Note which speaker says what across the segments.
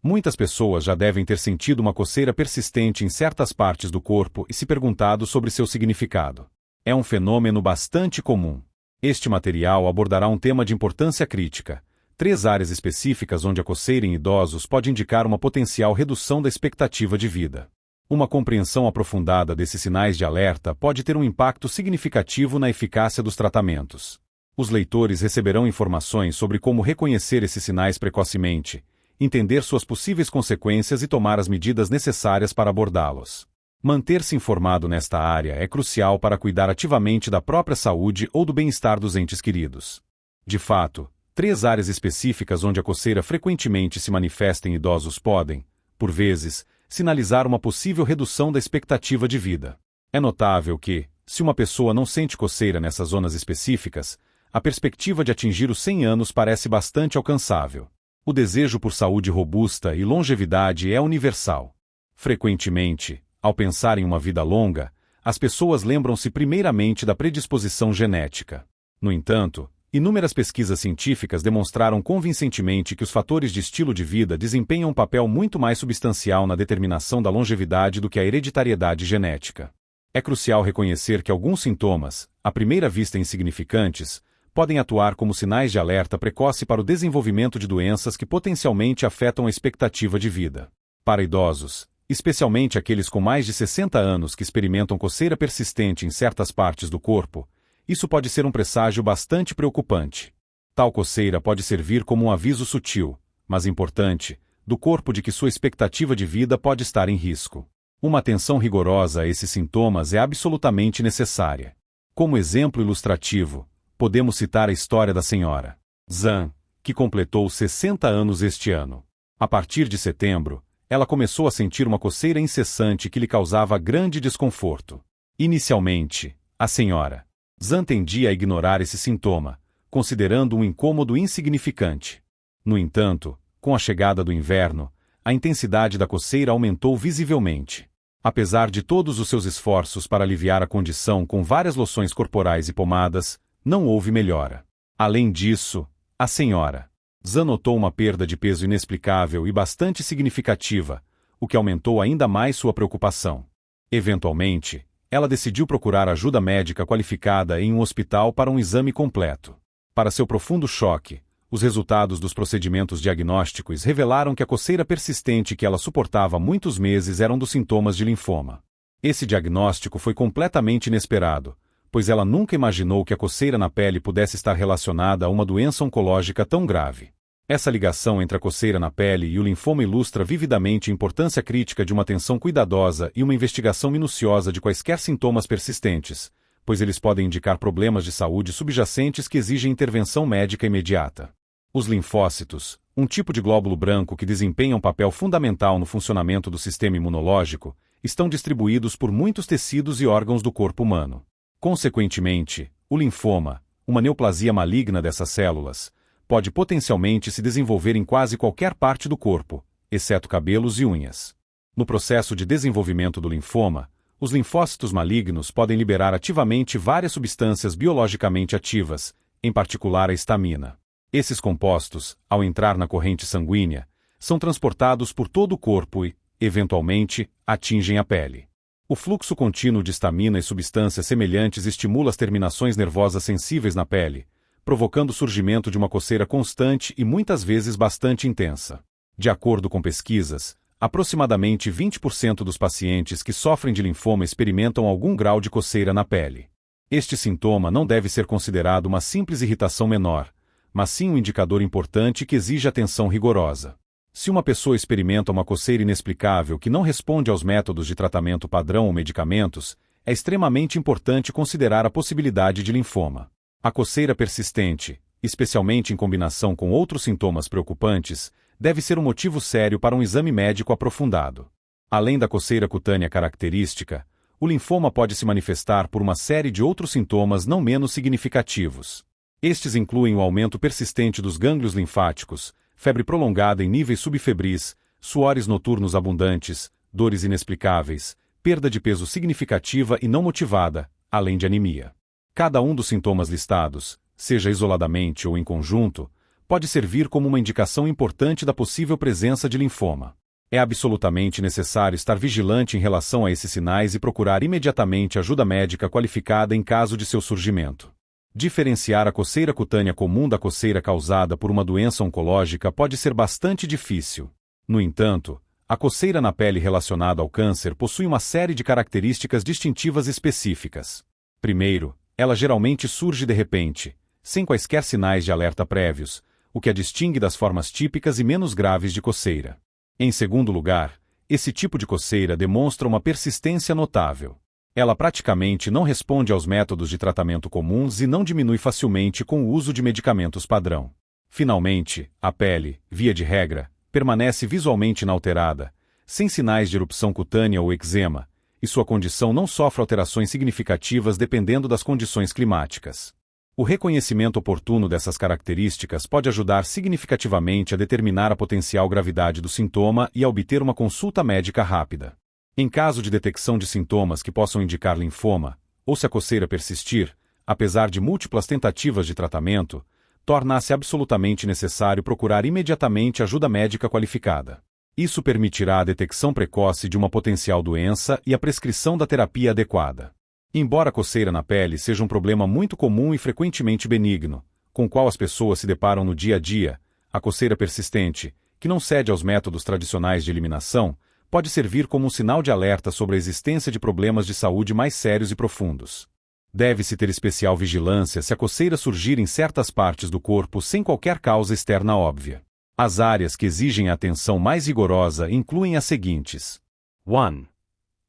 Speaker 1: Muitas pessoas já devem ter sentido uma coceira persistente em certas partes do corpo e se perguntado sobre seu significado. É um fenômeno bastante comum. Este material abordará um tema de importância crítica: 3 áreas específicas onde a coceira em idosos pode indicar uma potencial redução da expectativa de vida. Uma compreensão aprofundada desses sinais de alerta pode ter um impacto significativo na eficácia dos tratamentos. Os leitores receberão informações sobre como reconhecer esses sinais precocemente, entender suas possíveis consequências e tomar as medidas necessárias para abordá-los. Manter-se informado nesta área é crucial para cuidar ativamente da própria saúde ou do bem-estar dos entes queridos. De fato, 3 áreas específicas onde a coceira frequentemente se manifesta em idosos podem, por vezes, sinalizar uma possível redução da expectativa de vida. É notável que, se uma pessoa não sente coceira nessas zonas específicas, a perspectiva de atingir os 100 anos parece bastante alcançável. O desejo por saúde robusta e longevidade é universal. Frequentemente, ao pensar em uma vida longa, as pessoas lembram-se primeiramente da predisposição genética. No entanto, inúmeras pesquisas científicas demonstraram convincentemente que os fatores de estilo de vida desempenham um papel muito mais substancial na determinação da longevidade do que a hereditariedade genética. É crucial reconhecer que alguns sintomas, à primeira vista insignificantes, podem atuar como sinais de alerta precoce para o desenvolvimento de doenças que potencialmente afetam a expectativa de vida. Para idosos, especialmente aqueles com mais de 60 anos que experimentam coceira persistente em certas partes do corpo, isso pode ser um presságio bastante preocupante. Tal coceira pode servir como um aviso sutil, mas importante, do corpo de que sua expectativa de vida pode estar em risco. Uma atenção rigorosa a esses sintomas é absolutamente necessária. Como exemplo ilustrativo, podemos citar a história da senhora Zhang, que completou 60 anos este ano. A partir de setembro, ela começou a sentir uma coceira incessante que lhe causava grande desconforto. Inicialmente, a senhora Zhang tendia a ignorar esse sintoma, considerando um incômodo insignificante. No entanto, com a chegada do inverno, a intensidade da coceira aumentou visivelmente. Apesar de todos os seus esforços para aliviar a condição com várias loções corporais e pomadas, não houve melhora. Além disso, a senhora Zhang notou uma perda de peso inexplicável e bastante significativa, o que aumentou ainda mais sua preocupação. Eventualmente, ela decidiu procurar ajuda médica qualificada em um hospital para um exame completo. Para seu profundo choque, os resultados dos procedimentos diagnósticos revelaram que a coceira persistente que ela suportava há muitos meses eram dos sintomas de linfoma. Esse diagnóstico foi completamente inesperado, pois ela nunca imaginou que a coceira na pele pudesse estar relacionada a uma doença oncológica tão grave. Essa ligação entre a coceira na pele e o linfoma ilustra vividamente a importância crítica de uma atenção cuidadosa e uma investigação minuciosa de quaisquer sintomas persistentes, pois eles podem indicar problemas de saúde subjacentes que exigem intervenção médica imediata. Os linfócitos, um tipo de glóbulo branco que desempenha um papel fundamental no funcionamento do sistema imunológico, estão distribuídos por muitos tecidos e órgãos do corpo humano. Consequentemente, o linfoma, uma neoplasia maligna dessas células, pode potencialmente se desenvolver em quase qualquer parte do corpo, exceto cabelos e unhas. No processo de desenvolvimento do linfoma, os linfócitos malignos podem liberar ativamente várias substâncias biologicamente ativas, em particular a histamina. Esses compostos, ao entrar na corrente sanguínea, são transportados por todo o corpo e, eventualmente, atingem a pele. O fluxo contínuo de histamina e substâncias semelhantes estimula as terminações nervosas sensíveis na pele, provocando o surgimento de uma coceira constante e muitas vezes bastante intensa. De acordo com pesquisas, aproximadamente 20% dos pacientes que sofrem de linfoma experimentam algum grau de coceira na pele. Este sintoma não deve ser considerado uma simples irritação menor, mas sim um indicador importante que exige atenção rigorosa. Se uma pessoa experimenta uma coceira inexplicável que não responde aos métodos de tratamento padrão ou medicamentos, é extremamente importante considerar a possibilidade de linfoma. A coceira persistente, especialmente em combinação com outros sintomas preocupantes, deve ser um motivo sério para um exame médico aprofundado. Além da coceira cutânea característica, o linfoma pode se manifestar por uma série de outros sintomas não menos significativos. Estes incluem o aumento persistente dos gânglios linfáticos, febre prolongada em níveis subfebris, suores noturnos abundantes, dores inexplicáveis, perda de peso significativa e não motivada, além de anemia. Cada um dos sintomas listados, seja isoladamente ou em conjunto, pode servir como uma indicação importante da possível presença de linfoma. É absolutamente necessário estar vigilante em relação a esses sinais e procurar imediatamente ajuda médica qualificada em caso de seu surgimento. Diferenciar a coceira cutânea comum da coceira causada por uma doença oncológica pode ser bastante difícil. No entanto, a coceira na pele relacionada ao câncer possui uma série de características distintivas específicas. Primeiro, ela geralmente surge de repente, sem quaisquer sinais de alerta prévios, o que a distingue das formas típicas e menos graves de coceira. Em segundo lugar, esse tipo de coceira demonstra uma persistência notável. Ela praticamente não responde aos métodos de tratamento comuns e não diminui facilmente com o uso de medicamentos padrão. Finalmente, a pele, via de regra, permanece visualmente inalterada, sem sinais de erupção cutânea ou eczema, e sua condição não sofre alterações significativas dependendo das condições climáticas. O reconhecimento oportuno dessas características pode ajudar significativamente a determinar a potencial gravidade do sintoma e a obter uma consulta médica rápida. Em caso de detecção de sintomas que possam indicar linfoma, ou se a coceira persistir, apesar de múltiplas tentativas de tratamento, torna-se absolutamente necessário procurar imediatamente ajuda médica qualificada. Isso permitirá a detecção precoce de uma potencial doença e a prescrição da terapia adequada. Embora a coceira na pele seja um problema muito comum e frequentemente benigno, com o qual as pessoas se deparam no dia a dia, a coceira persistente, que não cede aos métodos tradicionais de eliminação, pode servir como um sinal de alerta sobre a existência de problemas de saúde mais sérios e profundos. Deve-se ter especial vigilância se a coceira surgir em certas partes do corpo sem qualquer causa externa óbvia. As áreas que exigem a atenção mais rigorosa incluem as seguintes.
Speaker 2: 1.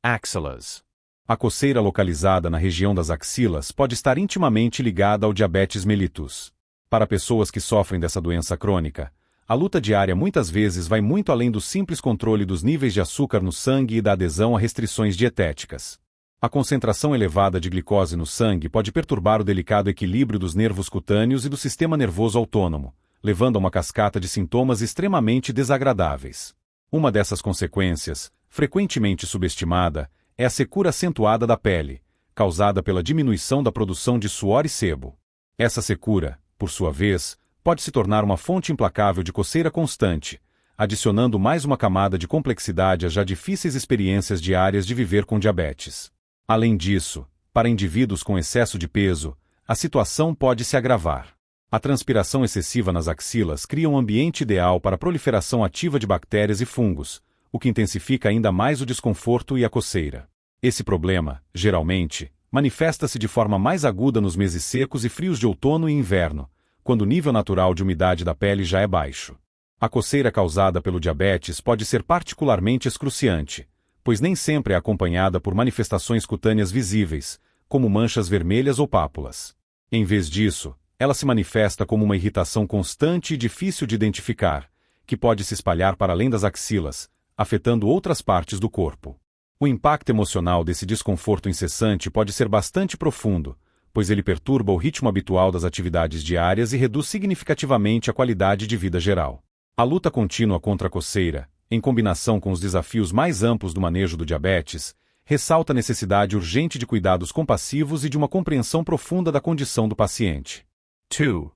Speaker 2: Axilas.
Speaker 1: A coceira localizada na região das axilas pode estar intimamente ligada ao diabetes mellitus. Para pessoas que sofrem dessa doença crônica, a luta diária muitas vezes vai muito além do simples controle dos níveis de açúcar no sangue e da adesão a restrições dietéticas. A concentração elevada de glicose no sangue pode perturbar o delicado equilíbrio dos nervos cutâneos e do sistema nervoso autônomo, levando a uma cascata de sintomas extremamente desagradáveis. Uma dessas consequências, frequentemente subestimada, é a secura acentuada da pele, causada pela diminuição da produção de suor e sebo. Essa secura, por sua vez, pode se tornar uma fonte implacável de coceira constante, adicionando mais uma camada de complexidade às já difíceis experiências diárias de viver com diabetes. Além disso, para indivíduos com excesso de peso, a situação pode se agravar. A transpiração excessiva nas axilas cria um ambiente ideal para a proliferação ativa de bactérias e fungos, o que intensifica ainda mais o desconforto e a coceira. Esse problema, geralmente, manifesta-se de forma mais aguda nos meses secos e frios de outono e inverno, quando o nível natural de umidade da pele já é baixo. A coceira causada pelo diabetes pode ser particularmente excruciante, pois nem sempre é acompanhada por manifestações cutâneas visíveis, como manchas vermelhas ou pápulas. Em vez disso, ela se manifesta como uma irritação constante e difícil de identificar, que pode se espalhar para além das axilas, afetando outras partes do corpo. O impacto emocional desse desconforto incessante pode ser bastante profundo, pois ele perturba o ritmo habitual das atividades diárias e reduz significativamente a qualidade de vida geral. A luta contínua contra a coceira, em combinação com os desafios mais amplos do manejo do diabetes, ressalta a necessidade urgente de cuidados compassivos e de uma compreensão profunda da condição do paciente.
Speaker 2: 2.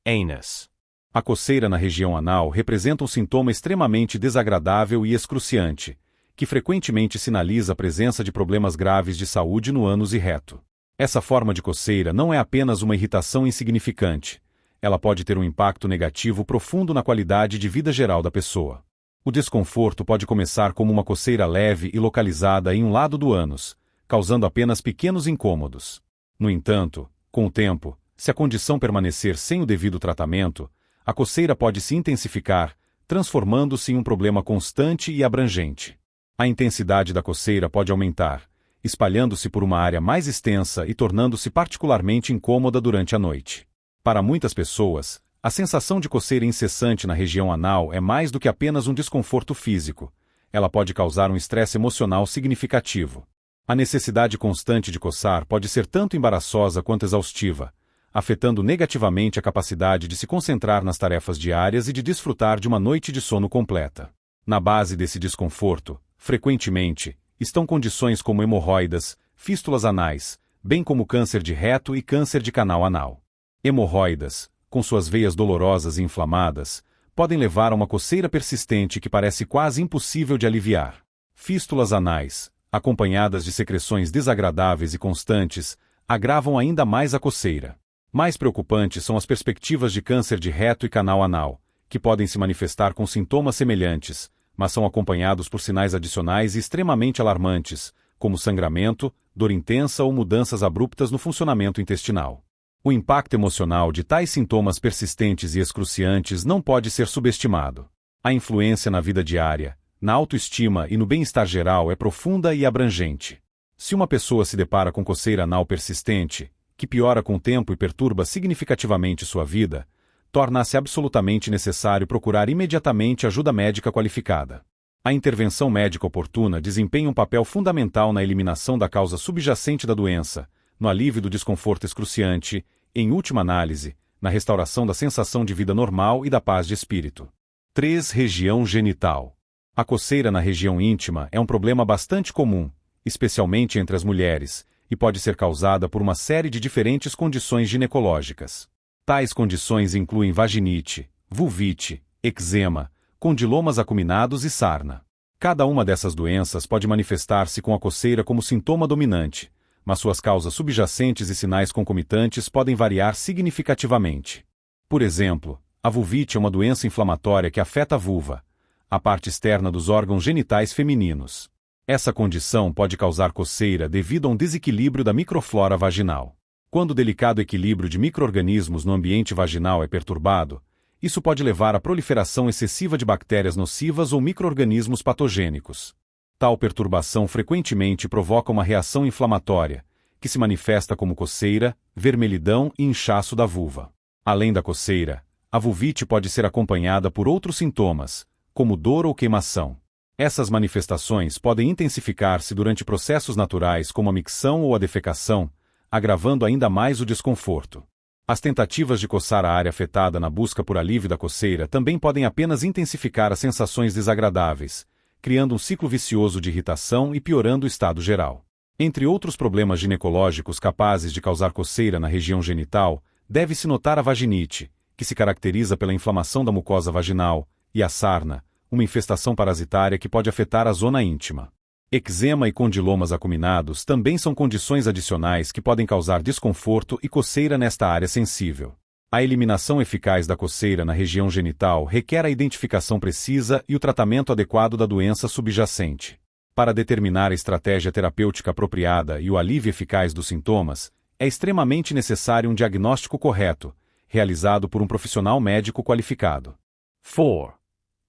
Speaker 2: Anus.
Speaker 1: A coceira na região anal representa um sintoma extremamente desagradável e excruciante, que frequentemente sinaliza a presença de problemas graves de saúde no ânus e reto. Essa forma de coceira não é apenas uma irritação insignificante. Ela pode ter um impacto negativo profundo na qualidade de vida geral da pessoa. O desconforto pode começar como uma coceira leve e localizada em um lado do ânus, causando apenas pequenos incômodos. No entanto, com o tempo, se a condição permanecer sem o devido tratamento, a coceira pode se intensificar, transformando-se em um problema constante e abrangente. A intensidade da coceira pode aumentar, espalhando-se por uma área mais extensa e tornando-se particularmente incômoda durante a noite. Para muitas pessoas, a sensação de coceira incessante na região anal é mais do que apenas um desconforto físico. Ela pode causar um estresse emocional significativo. A necessidade constante de coçar pode ser tanto embaraçosa quanto exaustiva, afetando negativamente a capacidade de se concentrar nas tarefas diárias e de desfrutar de uma noite de sono completa. Na base desse desconforto, frequentemente, estão condições como hemorroidas, fístulas anais, bem como câncer de reto e câncer de canal anal. Hemorroidas, com suas veias dolorosas e inflamadas, podem levar a uma coceira persistente que parece quase impossível de aliviar. Fístulas anais, acompanhadas de secreções desagradáveis e constantes, agravam ainda mais a coceira. Mais preocupantes são as perspectivas de câncer de reto e canal anal, que podem se manifestar com sintomas semelhantes, mas são acompanhados por sinais adicionais e extremamente alarmantes, como sangramento, dor intensa ou mudanças abruptas no funcionamento intestinal. O impacto emocional de tais sintomas persistentes e excruciantes não pode ser subestimado. A influência na vida diária, na autoestima e no bem-estar geral é profunda e abrangente. Se uma pessoa se depara com coceira anal persistente, que piora com o tempo e perturba significativamente sua vida, torna-se absolutamente necessário procurar imediatamente ajuda médica qualificada. A intervenção médica oportuna desempenha um papel fundamental na eliminação da causa subjacente da doença, no alívio do desconforto excruciante e, em última análise, na restauração da sensação de vida normal e da paz de espírito. 3. Região genital. A coceira na região íntima é um problema bastante comum, especialmente entre as mulheres, e pode ser causada por uma série de diferentes condições ginecológicas. Tais condições incluem vaginite, vulvite, eczema, condilomas acuminados e sarna. Cada uma dessas doenças pode manifestar-se com a coceira como sintoma dominante, mas suas causas subjacentes e sinais concomitantes podem variar significativamente. Por exemplo, a vulvite é uma doença inflamatória que afeta a vulva, a parte externa dos órgãos genitais femininos. Essa condição pode causar coceira devido a um desequilíbrio da microflora vaginal. Quando o delicado equilíbrio de micro-organismos no ambiente vaginal é perturbado, isso pode levar à proliferação excessiva de bactérias nocivas ou micro-organismos patogênicos. Tal perturbação frequentemente provoca uma reação inflamatória, que se manifesta como coceira, vermelhidão e inchaço da vulva. Além da coceira, a vulvite pode ser acompanhada por outros sintomas, como dor ou queimação. Essas manifestações podem intensificar-se durante processos naturais como a micção ou a defecação, agravando ainda mais o desconforto. As tentativas de coçar a área afetada na busca por alívio da coceira também podem apenas intensificar as sensações desagradáveis, criando um ciclo vicioso de irritação e piorando o estado geral. Entre outros problemas ginecológicos capazes de causar coceira na região genital, deve-se notar a vaginite, que se caracteriza pela inflamação da mucosa vaginal, e a sarna, uma infestação parasitária que pode afetar a zona íntima. Eczema e condilomas acuminados também são condições adicionais que podem causar desconforto e coceira nesta área sensível. A eliminação eficaz da coceira na região genital requer a identificação precisa e o tratamento adequado da doença subjacente. Para determinar a estratégia terapêutica apropriada e o alívio eficaz dos sintomas, é extremamente necessário um diagnóstico correto, realizado por um profissional médico qualificado.
Speaker 2: 4.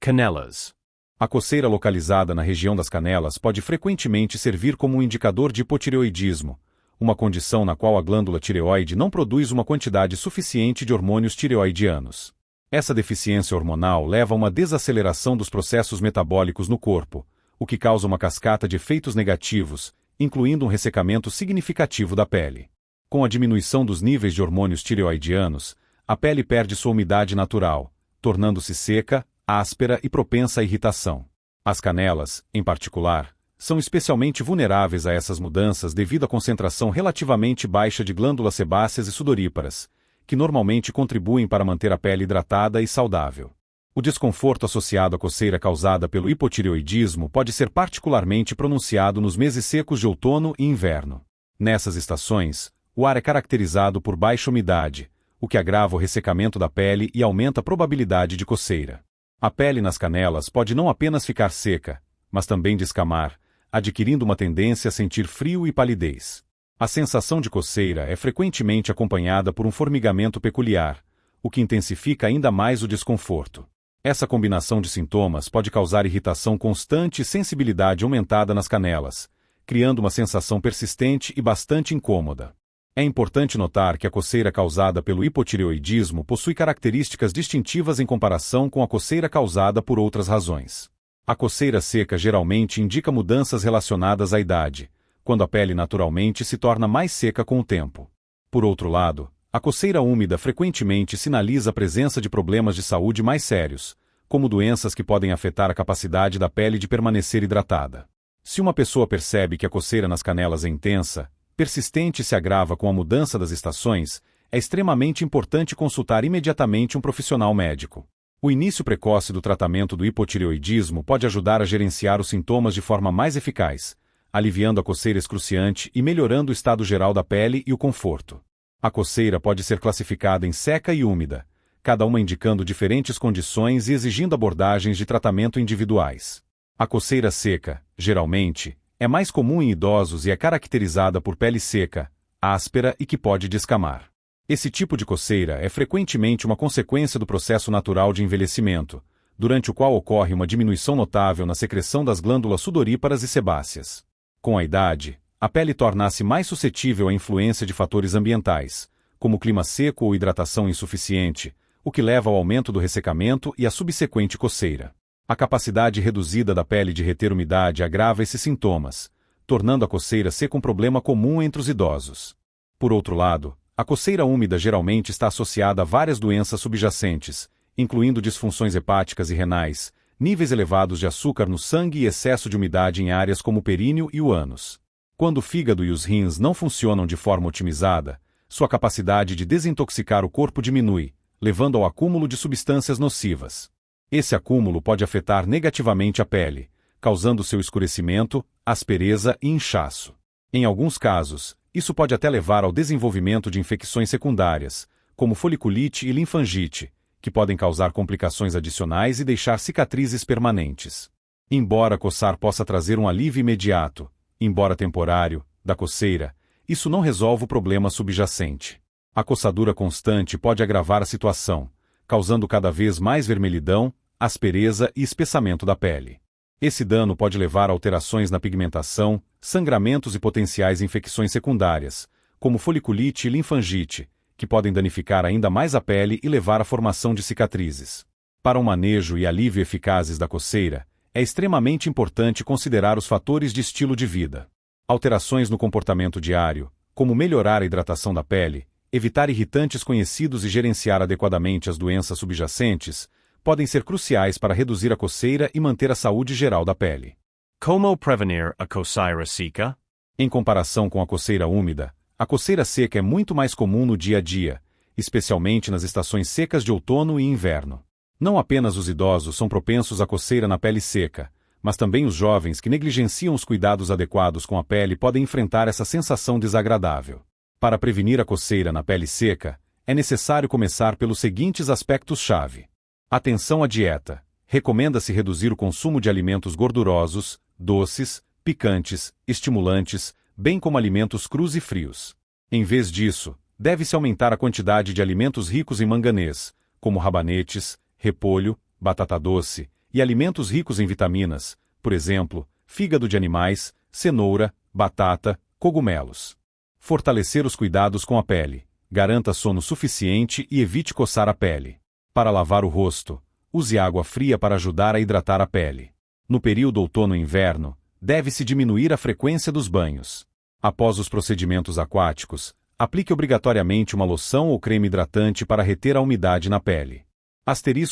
Speaker 2: Canelas.
Speaker 1: A coceira localizada na região das canelas pode frequentemente servir como um indicador de hipotireoidismo, uma condição na qual a glândula tireoide não produz uma quantidade suficiente de hormônios tireoidianos. Essa deficiência hormonal leva a uma desaceleração dos processos metabólicos no corpo, o que causa uma cascata de efeitos negativos, incluindo um ressecamento significativo da pele. Com a diminuição dos níveis de hormônios tireoidianos, a pele perde sua umidade natural, tornando-se seca, áspera e propensa à irritação. As canelas, em particular, são especialmente vulneráveis a essas mudanças devido à concentração relativamente baixa de glândulas sebáceas e sudoríparas, que normalmente contribuem para manter a pele hidratada e saudável. O desconforto associado à coceira causada pelo hipotireoidismo pode ser particularmente pronunciado nos meses secos de outono e inverno. Nessas estações, o ar é caracterizado por baixa umidade, o que agrava o ressecamento da pele e aumenta a probabilidade de coceira. A pele nas canelas pode não apenas ficar seca, mas também descamar, adquirindo uma tendência a sentir frio e palidez. A sensação de coceira é frequentemente acompanhada por um formigamento peculiar, o que intensifica ainda mais o desconforto. Essa combinação de sintomas pode causar irritação constante e sensibilidade aumentada nas canelas, criando uma sensação persistente e bastante incômoda. É importante notar que a coceira causada pelo hipotireoidismo possui características distintivas em comparação com a coceira causada por outras razões. A coceira seca geralmente indica mudanças relacionadas à idade, quando a pele naturalmente se torna mais seca com o tempo. Por outro lado, a coceira úmida frequentemente sinaliza a presença de problemas de saúde mais sérios, como doenças que podem afetar a capacidade da pele de permanecer hidratada. Se uma pessoa percebe que a coceira nas canelas é intensa, persistente e se agrava com a mudança das estações, é extremamente importante consultar imediatamente um profissional médico. O início precoce do tratamento do hipotireoidismo pode ajudar a gerenciar os sintomas de forma mais eficaz, aliviando a coceira excruciante e melhorando o estado geral da pele e o conforto. A coceira pode ser classificada em seca e úmida, cada uma indicando diferentes condições e exigindo abordagens de tratamento individuais. A coceira seca, geralmente, é mais comum em idosos e é caracterizada por pele seca, áspera e que pode descamar. Esse tipo de coceira é frequentemente uma consequência do processo natural de envelhecimento, durante o qual ocorre uma diminuição notável na secreção das glândulas sudoríparas e sebáceas. Com a idade, a pele torna-se mais suscetível à influência de fatores ambientais, como clima seco ou hidratação insuficiente, o que leva ao aumento do ressecamento e à subsequente coceira. A capacidade reduzida da pele de reter umidade agrava esses sintomas, tornando a coceira seca um problema comum entre os idosos. Por outro lado, a coceira úmida geralmente está associada a várias doenças subjacentes, incluindo disfunções hepáticas e renais, níveis elevados de açúcar no sangue e excesso de umidade em áreas como o períneo e o ânus. Quando o fígado e os rins não funcionam de forma otimizada, sua capacidade de desintoxicar o corpo diminui, levando ao acúmulo de substâncias nocivas. Esse acúmulo pode afetar negativamente a pele, causando seu escurecimento, aspereza e inchaço. Em alguns casos, isso pode até levar ao desenvolvimento de infecções secundárias, como foliculite e linfangite, que podem causar complicações adicionais e deixar cicatrizes permanentes. Embora coçar possa trazer um alívio imediato, embora temporário, da coceira, isso não resolve o problema subjacente. A coçadura constante pode agravar a situação, causando cada vez mais vermelhidão, aspereza e espessamento da pele. Esse dano pode levar a alterações na pigmentação, sangramentos e potenciais infecções secundárias, como foliculite e linfangite, que podem danificar ainda mais a pele e levar à formação de cicatrizes. Para um manejo e alívio eficazes da coceira, é extremamente importante considerar os fatores de estilo de vida. Alterações no comportamento diário, como melhorar a hidratação da pele, evitar irritantes conhecidos e gerenciar adequadamente as doenças subjacentes, podem ser cruciais para reduzir a coceira e manter a saúde geral da pele.
Speaker 2: Como prevenir a coceira seca?
Speaker 1: Em comparação com a coceira úmida, a coceira seca é muito mais comum no dia a dia, especialmente nas estações secas de outono e inverno. Não apenas os idosos são propensos à coceira na pele seca, mas também os jovens que negligenciam os cuidados adequados com a pele podem enfrentar essa sensação desagradável. Para prevenir a coceira na pele seca, é necessário começar pelos seguintes aspectos-chave. Atenção à dieta. Recomenda-se reduzir o consumo de alimentos gordurosos, doces, picantes, estimulantes, bem como alimentos crus e frios. Em vez disso, deve-se aumentar a quantidade de alimentos ricos em manganês, como rabanetes, repolho, batata doce, e alimentos ricos em vitaminas, por exemplo, fígado de animais, cenoura, batata, cogumelos. Fortalecer os cuidados com a pele. Garanta sono suficiente e evite coçar a pele. Para lavar o rosto, use água fria para ajudar a hidratar a pele. No período outono-inverno, deve-se diminuir a frequência dos banhos. Após os procedimentos aquáticos, aplique obrigatoriamente uma loção ou creme hidratante para reter a umidade na pele.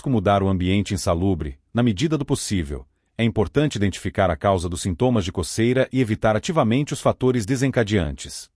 Speaker 1: Mudar o ambiente insalubre, na medida do possível. É importante identificar a causa dos sintomas de coceira e evitar ativamente os fatores desencadeantes.